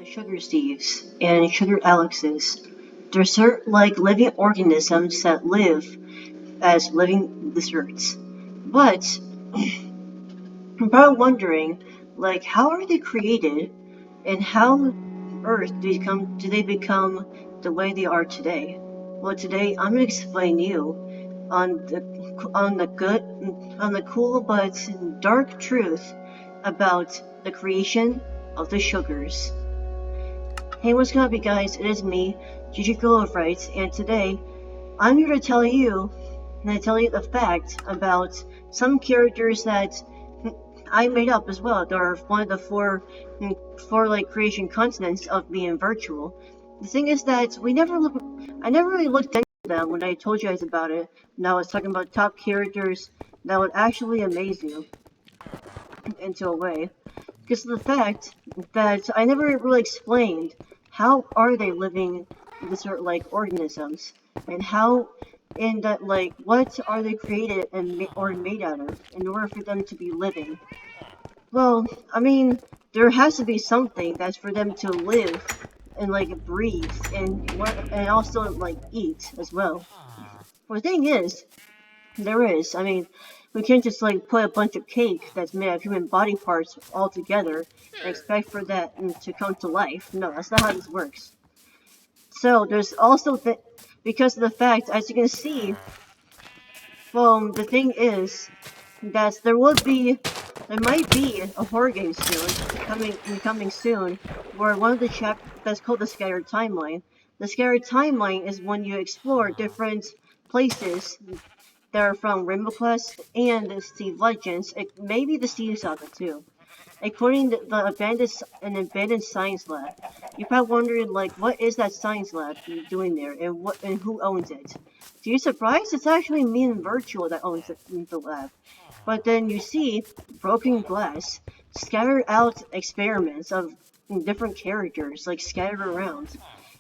Sugar Steves and Sugar Alexes. They're like living organisms that live as living desserts. But I'm probably wondering, like, how are they created, and how on Earth do they become the way they are today? Well, today I'm gonna explain to you on the cool but dark truth about the creation of the sugars. Hey, what's going on, guys? It is me, Gigi Golofright, and today I'm here to tell you the fact about some characters that I made up as well. They're one of the four like creation continents of being virtual. The thing is that I never really looked into them when I told you guys about it. And I was talking about top characters that would actually amaze you into a way, because of the fact that I never really explained how are they living this sort of like organisms, and how and that like what are they created and or made out of in order for them to be living. Well, I mean, there has to be something that's for them to live and like breathe and also like eat as well. Well, the thing is, there is. I mean, we can't just like put a bunch of cake that's made of human body parts all together and expect for that to come to life. No, that's not how this works. So there's also because of the fact, as you can see, well, the thing is that there might be a horror game soon coming soon, where one of the that's called the Scattered Timeline. The Scattered Timeline is when you explore different places that are from Rainbow Quest and Steve Legends, maybe the Steve Saga too. According to the abandoned science lab, you're probably wondering like, what is that science lab doing there, and who owns it? To your surprise, it's actually me and Virtual that owns the lab. But then you see broken glass, scattered out experiments of different characters like scattered around.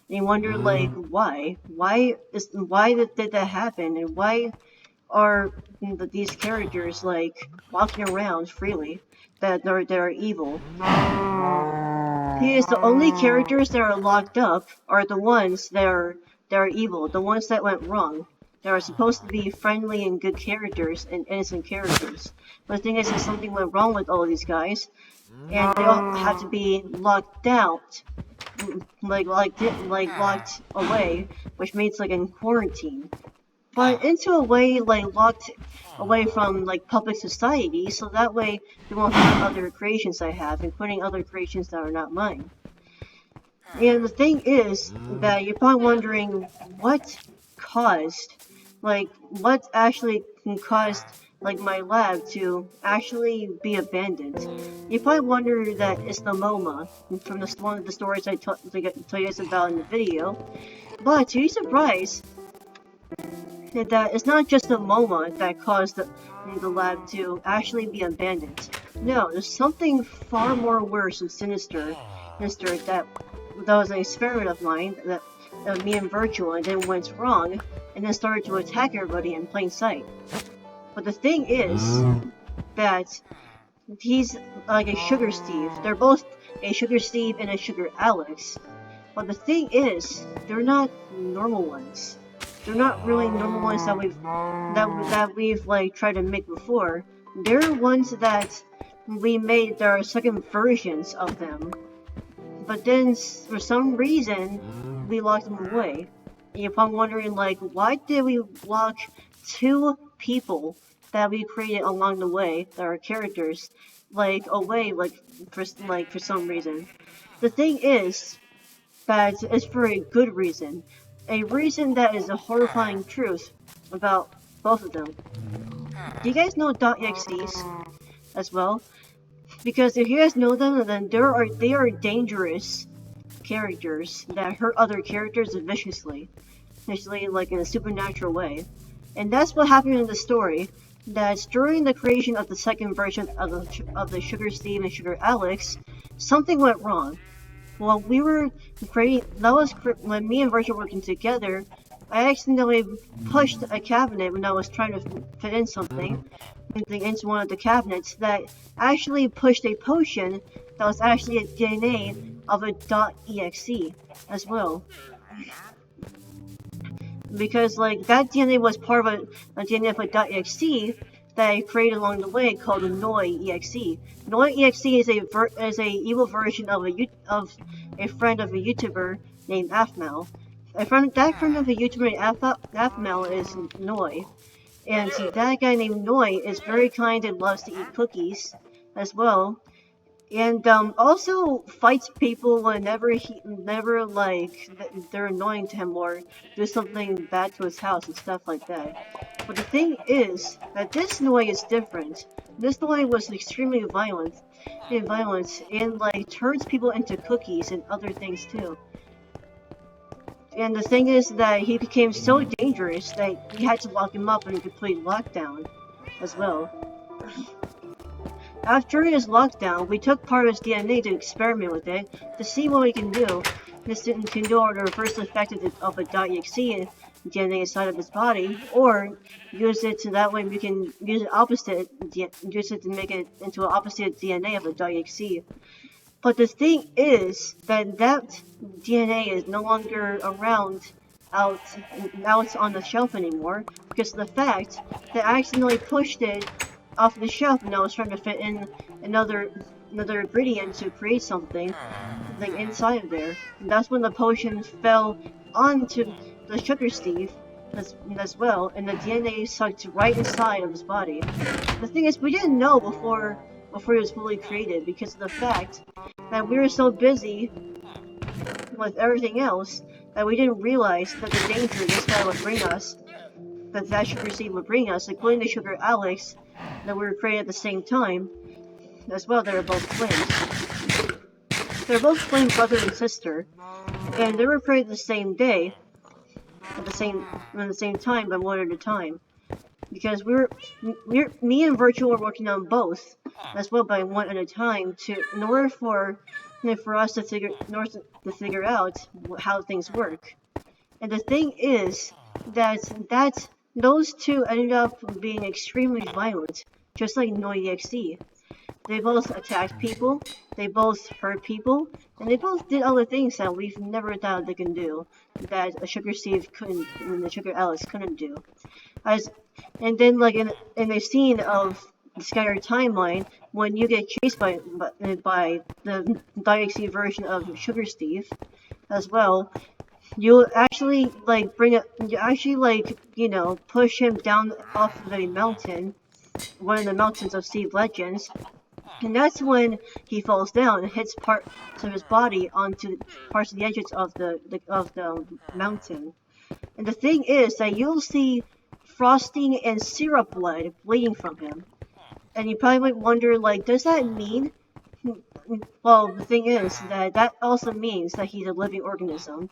And you wonder like, why? Why did that happen, and why are these characters like walking around freely that are evil? Because the only characters that are locked up are the ones that are evil, the ones that went wrong. They are supposed to be friendly and good characters and innocent characters. But the thing is, something went wrong with all of these guys, and they all have to be locked out, like locked away, which means like in quarantine. But into a way like locked away from like public society, so that way they won't have other creations I have, including other creations that are not mine. And the thing is that you're probably wondering what actually caused like my lab to actually be abandoned. You probably wonder that it's the MoMA from one of the stories I tell you guys about in the video. But to your surprise, that it's not just the MoMA that caused the lab to actually be abandoned. No, there's something far more worse and sinister that was an experiment of mine that me and Virtual, and then went wrong, and then started to attack everybody in plain sight. But the thing is that he's like a Sugar Steve. They're both a Sugar Steve and a Sugar Alex. But the thing is, they're not normal ones. They're not really normal ones that we've like tried to make before. They're ones that we made. There are second versions of them. But then, for some reason, we locked them away. And you're probably wondering, like, why did we lock two people that we created along the way, that are characters, like, away, for some reason? The thing is that it's for a good reason. A reason that is a horrifying truth about both of them. Do you guys know .exes as well? Because if you guys know them, then they are dangerous characters that hurt other characters viciously, like in a supernatural way. And that's what happened in the story. That during the creation of the second version of the Sugar Steve and Sugar Alex, something went wrong. While we were when me and Virtual were working together, I accidentally pushed a cabinet when I was trying to fit in something into one of the cabinets that actually pushed a potion that was actually a DNA of a .exe as well. Because like that DNA was part of a DNA of a .exe that I created along the way called Noi.exe. Noi.exe is a evil version of a friend of a YouTuber named Afmal. That friend of a YouTuber named Afmal is Noi. And that guy named Noi is very kind and loves to eat cookies as well. And also fights people whenever they're annoying to him or do something bad to his house and stuff like that. But the thing is that this Noi is different. This Noi was extremely violent and like turns people into cookies and other things too. And the thing is that he became so dangerous that we had to lock him up in a complete lockdown as well. After his lockdown, we took part of his DNA to experiment with it to see what we can do. This can do the reverse effect of a .exe DNA inside of his body, or use it so that way we can use it to make it into an opposite DNA of a .exe. But the thing is that DNA is no longer around out on the shelf anymore because of the fact that I accidentally pushed it off the shelf and I was trying to fit in another ingredient to create something like inside of there. And that's when the potion fell onto the Sugar Steve as well, and the DNA sucked right inside of his body. The thing is, we didn't know before it was fully created because of the fact that we were so busy with everything else that we didn't realize that the danger this guy would bring us, that Sugar Steve would bring us, including the Sugar Alex, that we were created at the same time. As well, they were both twins. They're both twin brother and sister, and they were created the same day, at the same time, but one at a time. Because me and Virtual were working on both, as well by one at a time, in order for us to figure out how things work. And the thing is that those two ended up being extremely violent, just like Noi.exe. They both attacked people, they both hurt people, and they both did other things that we've never thought they can do, that a Sugar Steve couldn't, and the Sugar Alice couldn't do. And then, like in a scene of the Scattered Timeline, when you get chased by the .exe version of Sugar Steve, as well, you actually push him down off the mountain, one of the mountains of Steve Legends. And that's when he falls down and hits parts of his body onto parts of the edges of the mountain. And the thing is that you'll see frosting and syrup blood bleeding from him. And you probably might wonder, like, does that mean? Well, the thing is that also means that he's a living organism.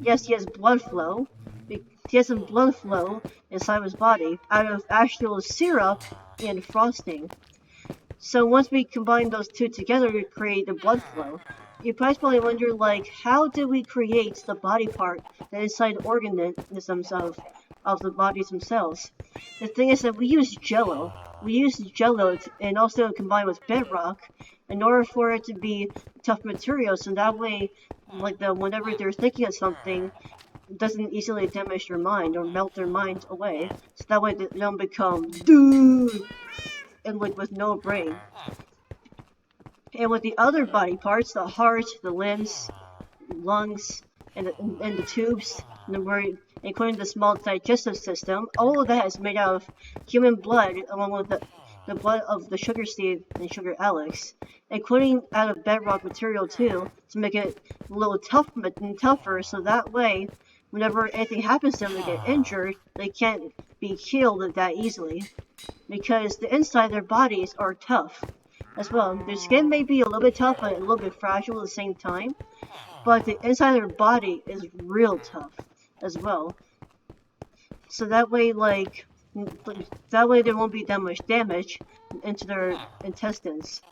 Yes, he has blood flow. He has some blood flow inside of his body out of actual syrup and frosting. So once we combine those two together to create the blood flow, you probably wonder, like, how did we create the body part that inside organisms of the bodies themselves? The thing is that we use Jello. We use Jello and also combine with bedrock in order for it to be tough material, so that way, like, whenever they're thinking of something, it doesn't easily damage their mind or melt their mind away. So that way they don't become dude and like with no brain. And with the other body parts, the heart, the limbs, lungs, and the tubes, including the small digestive system, all of that is made out of human blood, along with the blood of the Sugar Steve and Sugar Alex, including out of bedrock material too, to make it a little tougher, so that way, whenever anything happens to them, they get injured, they can't be killed that easily, because the inside of their bodies are tough as well. Their skin may be a little bit tough but a little bit fragile at the same time, but the inside of their body is real tough as well. So that way, there won't be that much damage into their intestines.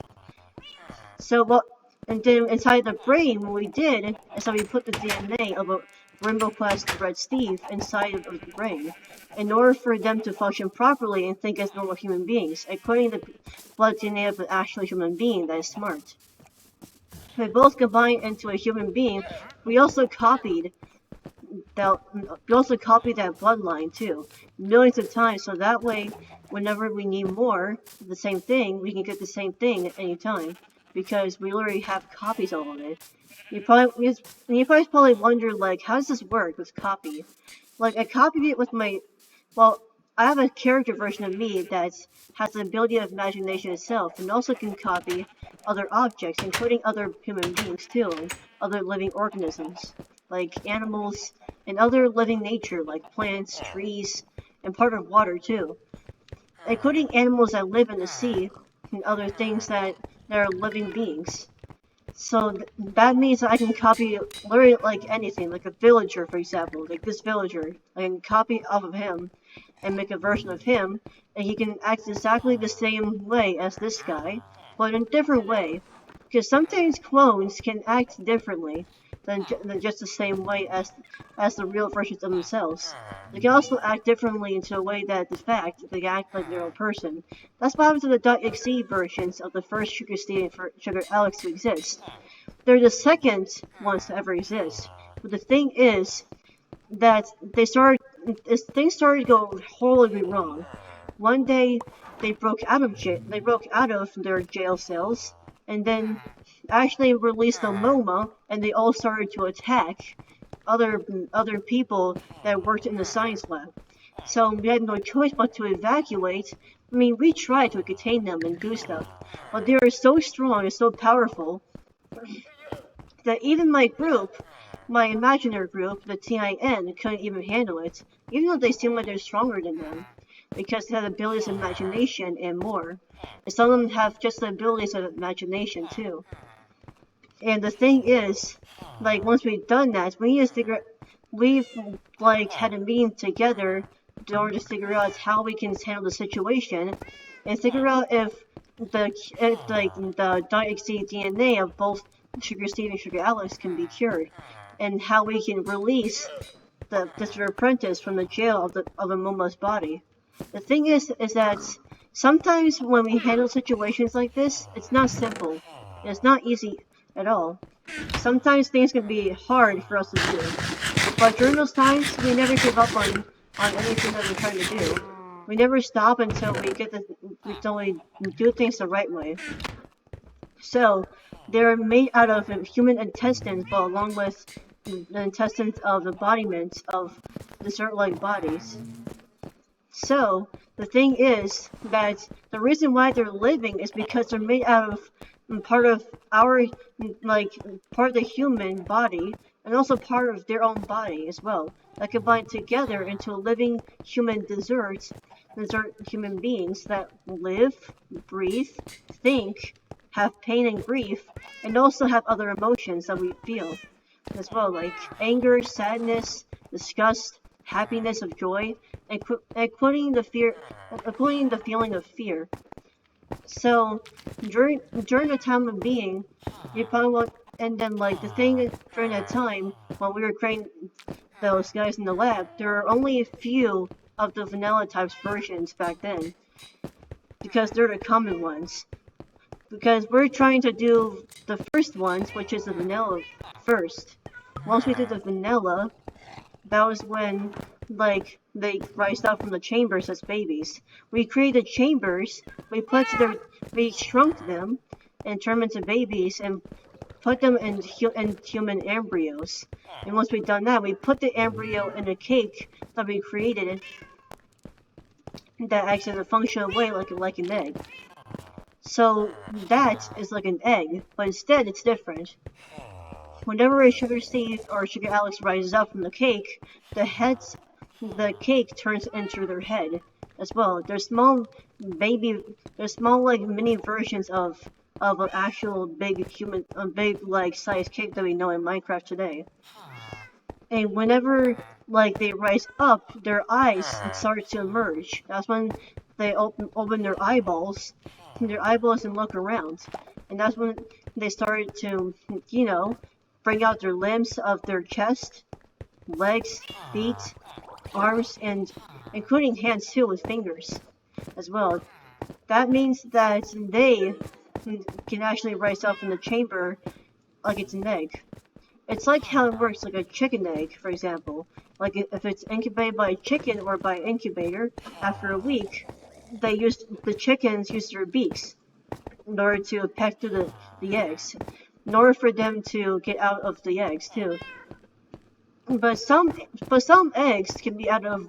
So and then inside the brain, what we did is that we put the DNA of a Rainbow Quest Red Steve inside of the brain, in order for them to function properly and think as normal human beings, including the blood DNA of an actual human being that is smart. they both combined into a human being. We also copied that. We also copied that bloodline too, millions of times. So that way, whenever we need more of the same thing, we can get the same thing at any time because we already have copies of it. You probably wonder like, how does this work with copy? Like I copied it with my, well, I have a character version of me that has the ability of imagination itself and also can copy other objects, including other human beings too, and other living organisms, like animals and other living nature, like plants, trees, and part of water too, including animals that live in the sea and other things that are living beings. So that means that I can copy literally like anything, like a villager, for example, like this villager. I can copy off of him and make a version of him, and he can act exactly the same way as this guy, but in a different way. Because sometimes clones can act differently than just the same way as the real versions of themselves. They can also act differently into a way that, in fact, they act like their own person. That's what happens to the .exe versions of the first Sugar Steve and Sugar Alex to exist. They're the second ones to ever exist. But the thing is that things started to go horribly wrong. One day they broke out of their jail cells and then actually released the MoMA and they all started to attack other people that worked in the science lab. So we had no choice but to evacuate. I mean, we tried to contain them and do stuff, but they are so strong and so powerful that even my group, my imaginary group, the TIN, couldn't even handle it, even though they seem like they're stronger than them, because they have abilities of imagination and more. And some of them have just the abilities of imagination too. And the thing is, like once we've done that, we've like had a meeting together in order to figure out how we can handle the situation and figure out if the .exe DNA of both Sugar Steve and Sugar Alex can be cured, and how we can release this apprentice from the jail of a MoMA's body. The thing is that sometimes when we handle situations like this, it's not simple. It's not easy at all. Sometimes things can be hard for us to do. But during those times, we never give up on anything that we're trying to do. We never stop until we do things the right way. So they're made out of human intestines, but along with the intestines of embodiments of dessert-like bodies. So the thing is that the reason why they're living is because they're made out of part of the human body and also part of their own body as well, that combine together into living dessert human beings that live, breathe, think, have pain and grief, and also have other emotions that we feel as well, like anger, sadness, disgust, happiness of joy, including the feeling of fear. So during the time of being, you probably want, and then like the thing during that time when we were creating those guys in the lab, there are only a few of the vanilla types versions back then, because they're the common ones. Because we're trying to do the first ones, which is the vanilla first. Once we did the vanilla, that was when like they rise up from the chambers as babies. We created chambers, we shrunk them and turned them into babies and put them in human embryos. And once we've done that, we put the embryo in a cake that we created that acts in a functional way like an egg. So that is like an egg, but instead it's different. Whenever a Sugar Steve or Sugar Alex rises up from the cake, the cake turns into their head as well. They're small like mini versions of an actual big like sized cake that we know in Minecraft today. And whenever like they rise up, their eyes start to emerge. That's when they open their eyeballs and look around. And that's when they started to, bring out their limbs of their chest, legs, feet, arms, and including hands too with fingers as well. That means that they can actually rise up from the chamber like it's an egg. It's like how it works, like a chicken egg, for example. Like if it's incubated by a chicken or by an incubator, after a week, the chickens use their beaks in order to peck through the eggs, in order for them to get out of the eggs too. But some eggs can be out of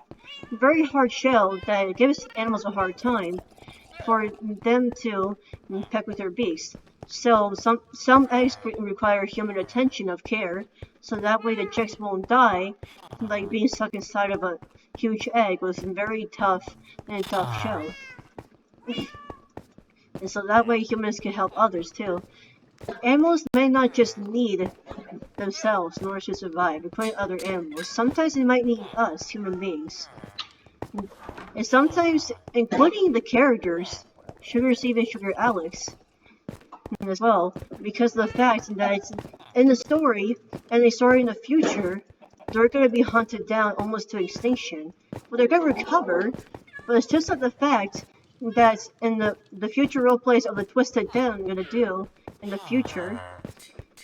very hard shell that gives animals a hard time for them to peck with their beaks. So some eggs require human attention of care, so that way the chicks won't die, like being stuck inside of a huge egg with a very tough shell. And so that way humans can help others too. Animals may not just need themselves in order to survive, including other animals. Sometimes they might need us, human beings. And sometimes, including the characters, Sugar Steve and Sugar Alex, as well, because of the fact that it's in the story, and a story in the future, they're going to be hunted down almost to extinction. Well, they're going to recover, but it's just like the fact that in the future roleplays of the Twisted Den I'm going to do in the future,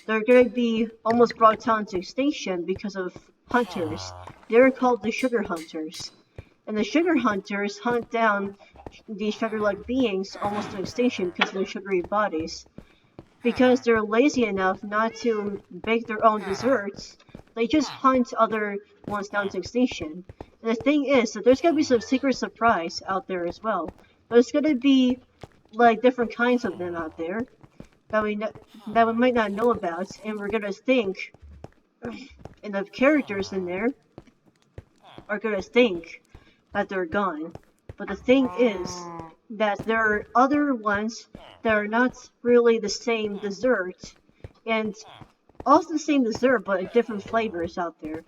they're going to be almost brought down to extinction because of hunters. They're called the Sugar Hunters. And the Sugar Hunters hunt down these sugar-like beings almost to extinction because of their sugary bodies. Because they're lazy enough not to bake their own desserts, they just hunt other ones down to extinction. And the thing is that there's going to be some secret surprise out there as well. There's going to be like different kinds of them out there that we might not know about, and we're going to think, and the characters in there are going to think that they're gone. But the thing is that there are other ones that are not really the same dessert, and also the same dessert but different flavors out there.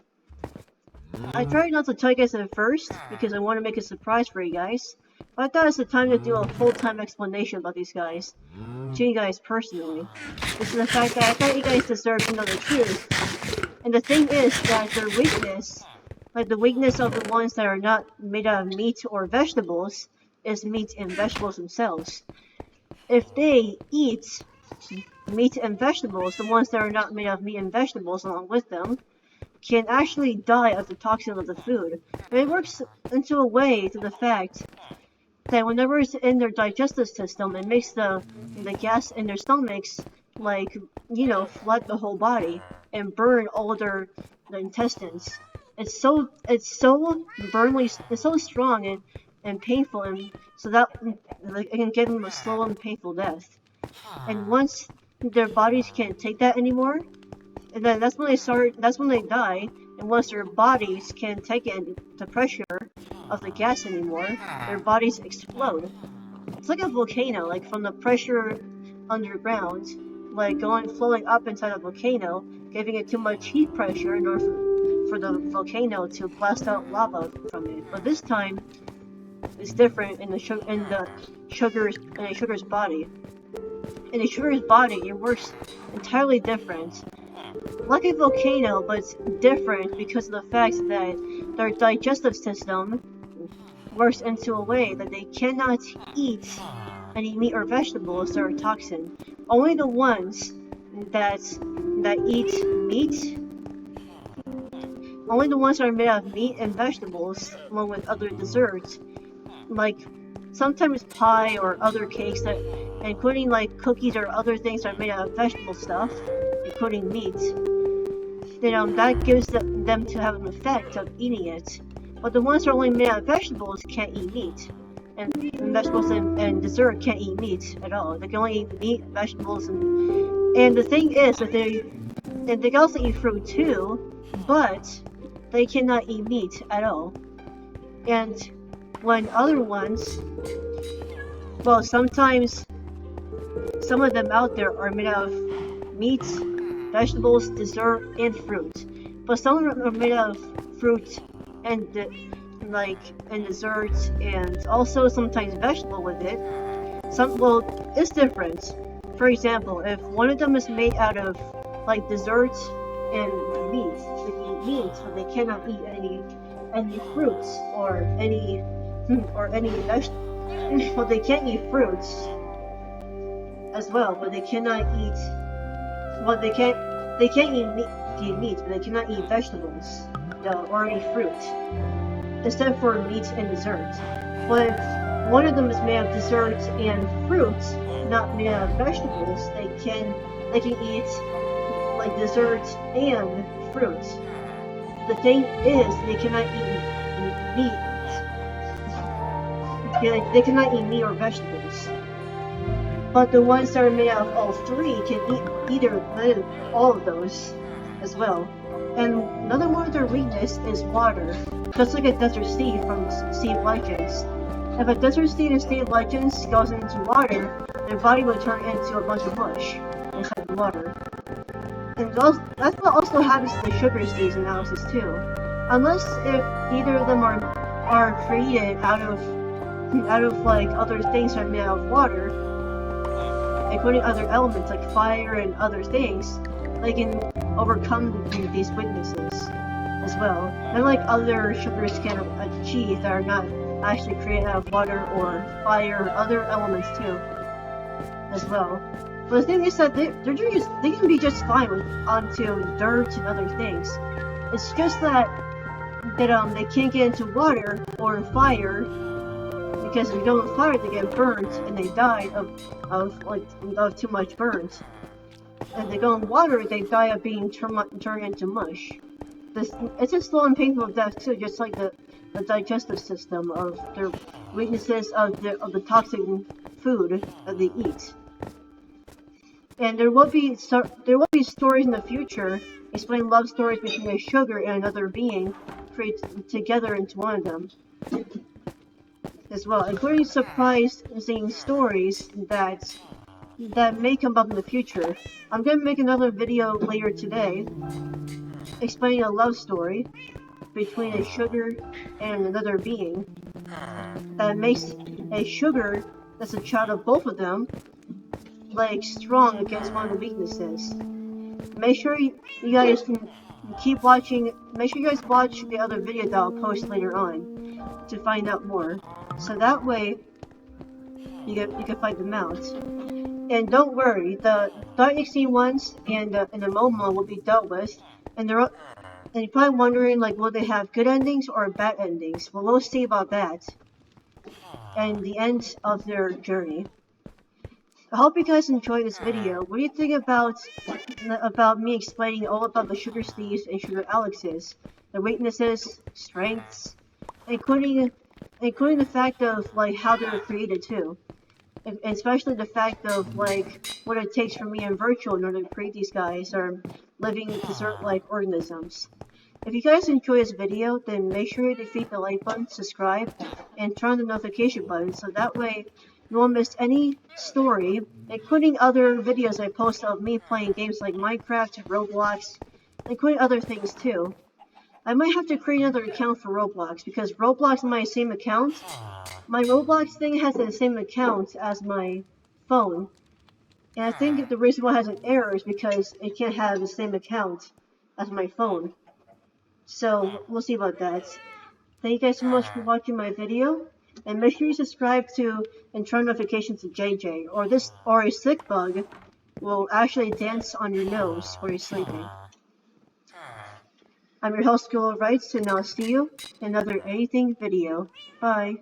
I tried not to tell you guys at first because I want to make a surprise for you guys, but I thought it's the time to do a full-time explanation about these guys to you guys personally. This is the fact that I thought you guys deserve to know the truth. And the thing is that their weakness, like the weakness of the ones that are not made out of meat or vegetables, is meat and vegetables themselves. If they eat meat and vegetables, the ones that are not made of meat and vegetables along with them, can actually die of the toxin of the food. And it works into a way to the fact that whenever it's in their digestive system, it makes the gas in their stomachs, like, you know, flood the whole body and burn all their intestines. It's so burnly, it's so strong and painful, and so that it can give them a slow and painful death. And once their bodies can't take that anymore, and then that's when they die. And once their bodies can't take the pressure of the gas anymore, their bodies explode. It's like a volcano, like from the pressure underground, like flowing up inside a volcano, giving it too much heat pressure in order for the volcano to blast out lava from it. But this time, it's different in the sugar's body. In the sugar's body, it works entirely different. Like a volcano, but it's different because of the fact that their digestive system works into a way that they cannot eat any meat or vegetables that are toxin. Only the ones that eat meat, only the ones that are made out of meat and vegetables, along with other desserts, like sometimes pie or other cakes that, including like cookies or other things that are made out of vegetable stuff, including meat, then that gives them to have an effect of eating it. But the ones that are only made out of vegetables can't eat meat. And vegetables and dessert can't eat meat at all. They can only eat meat, vegetables, and the thing is that they can also eat fruit too, but they cannot eat meat at all. And when other ones, well, sometimes some of them out there are made out of meat, vegetables, dessert, and fruit. But some of them are made out of fruit and and desserts, and also sometimes vegetable with it. It's different. For example, if one of them is made out of like desserts and meat, they can eat meat, but they cannot eat any fruits or any vegetables. Well, they can't eat fruits as well, but they cannot eat Well, they can't eat meat, but they cannot eat vegetables, or any fruit, except for meat and dessert. But if one of them is made of dessert and fruit, not made of vegetables, they can eat like dessert and fruit. The thing is, they cannot eat meat. They cannot eat meat or vegetables. But the ones that are made out of all three can eat either all of those as well. And another one of their weakness is water, just like a Desert Steve from Steve Legends. If a Desert Steve in Steve Legends goes into water, their body will turn into a bunch of mush inside the water. And that's what also happens to the Sugar Steves analysis too. Unless if either of them are created out of like other things that are made out of water, including other elements like fire and other things, they can overcome these weaknesses as well. Unlike other sugars can achieve that are not actually created out of water or fire or other elements too, as well. But the thing is that they can be just fine onto dirt and other things. It's just that they can't get into water or fire, because if you go in fire they get burnt and they die of too much burns. And if they go in water they die of being turned into mush. It's a slow and painful death too, just like the digestive system of their weaknesses of the toxic food that they eat. And there will be stories in the future explaining love stories between a sugar and another being created together into one of them as well, including surprising stories that may come up in the future. I'm gonna make another video later today explaining a love story between a sugar and another being that makes a sugar that's a child of both of them like strong against one of the weaknesses. Make sure you guys keep watching. Make sure you guys watch the other video that I'll post later on to find out more. So that way you can find them out. And don't worry, the Dark Extreme ones and the Momo will be dealt with. And you're probably wondering, like, will they have good endings or bad endings? Well, we'll see about that and the end of their journey. I hope you guys enjoyed this video. What do you think about me explaining all about the Sugar Steves and Sugar Alexes, their weaknesses, strengths, including the fact of like how they were created too, and especially the fact of like what it takes for me and Virtual in order to create these guys, or living dessert-like organisms. If you guys enjoy this video, then make sure to hit the like button, subscribe, and turn on the notification button so that way you won't miss any story, including other videos I post of me playing games like Minecraft, Roblox, including other things too. I might have to create another account for Roblox, because Roblox is my same account. My Roblox thing has the same account as my phone. And I think the reason why it has an error is because it can't have the same account as my phone. So, we'll see about that. Thank you guys so much for watching my video. And make sure you subscribe to and turn notifications to JJ, or a sick bug will actually dance on your nose while you're sleeping. I'm your host, School of Rights, and I'll see you in another anything video. Bye.